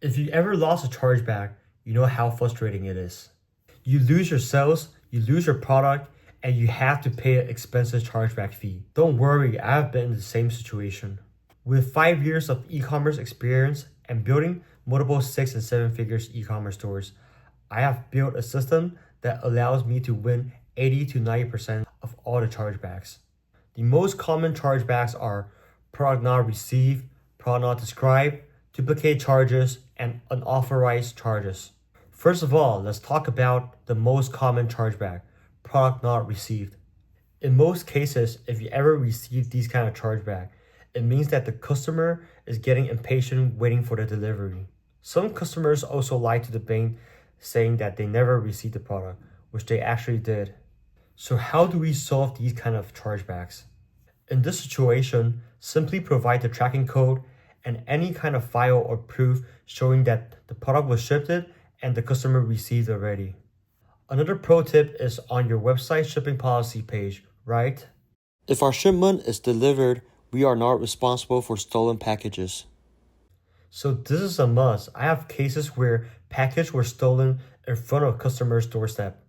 If you ever lost a chargeback, you know how frustrating it is. You lose your sales, you lose your product, and you have to pay an expensive chargeback fee. Don't worry, I have been in the same situation. With 5 years of e-commerce experience and building multiple 6 and 7 figures e-commerce stores, I have built a system that allows me to win 80 to 90% of all the chargebacks. The most common chargebacks are product not received, product not described, duplicate charges, and unauthorized charges. First of all, let's talk about the most common chargeback, product not received. In most cases, if you ever receive these kind of chargeback, it means that the customer is getting impatient waiting for the delivery. Some customers also lie to the bank saying that they never received the product, which they actually did. So how do we solve these kind of chargebacks? In this situation, simply provide the tracking code and any kind of file or proof showing that the product was shipped and the customer received already. Another pro tip is on your website shipping policy page, right? If our shipment is delivered, we are not responsible for stolen packages. So this is a must. I have cases where packages were stolen in front of customer's doorstep.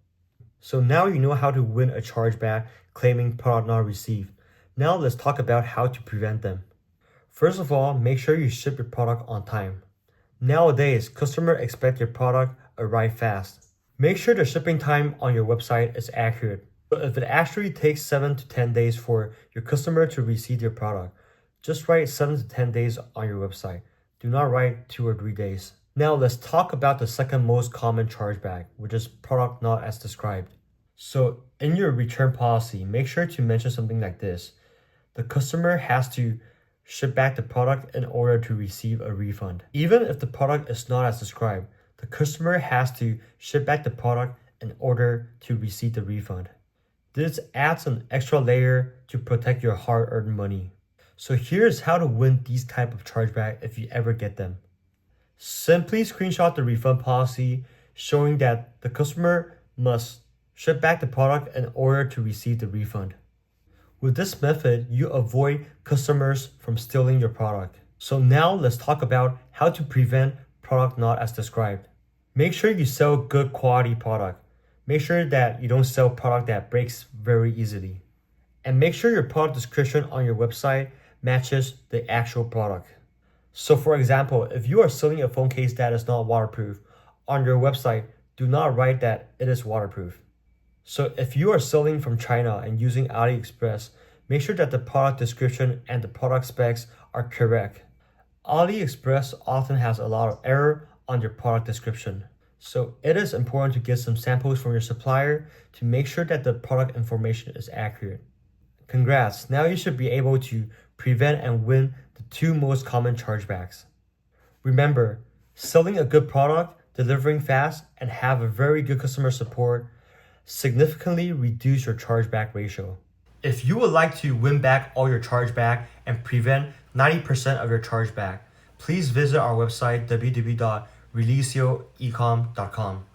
So now you know how to win a chargeback claiming product not received. Now let's talk about how to prevent them. First of all, make sure you ship your product on time. Nowadays, customers expect your product arrive fast. Make sure the shipping time on your website is accurate. So if it actually takes 7 to 10 days for your customer to receive your product, just write 7 to 10 days on your website. Do not write 2 or 3 days. Now let's talk about the second most common chargeback, which is product not as described. So in your return policy, make sure to mention something like this. The customer has to ship back the product in order to receive a refund. Even if the product is not as described, the customer has to ship back the product in order to receive the refund. This adds an extra layer to protect your hard-earned money. So here's how to win these type of chargeback if you ever get them. Simply screenshot the refund policy showing that the customer must ship back the product in order to receive the refund. With this method, you avoid customers from stealing your product. So now let's talk about how to prevent product not as described. Make sure you sell good quality product. Make sure that you don't sell product that breaks very easily. And make sure your product description on your website matches the actual product. So for example, if you are selling a phone case that is not waterproof, on your website, do not write that it is waterproof. So if you are selling from China and using AliExpress, make sure that the product description and the product specs are correct. AliExpress often has a lot of error on your product description. So it is important to get some samples from your supplier to make sure that the product information is accurate. Congrats, now you should be able to prevent and win the 2 most common chargebacks. Remember, selling a good product, delivering fast, and have a very good customer support significantly reduce your chargeback ratio. If you would like to win back all your chargeback and prevent 90% of your chargeback, please visit our website www.releasioecom.com.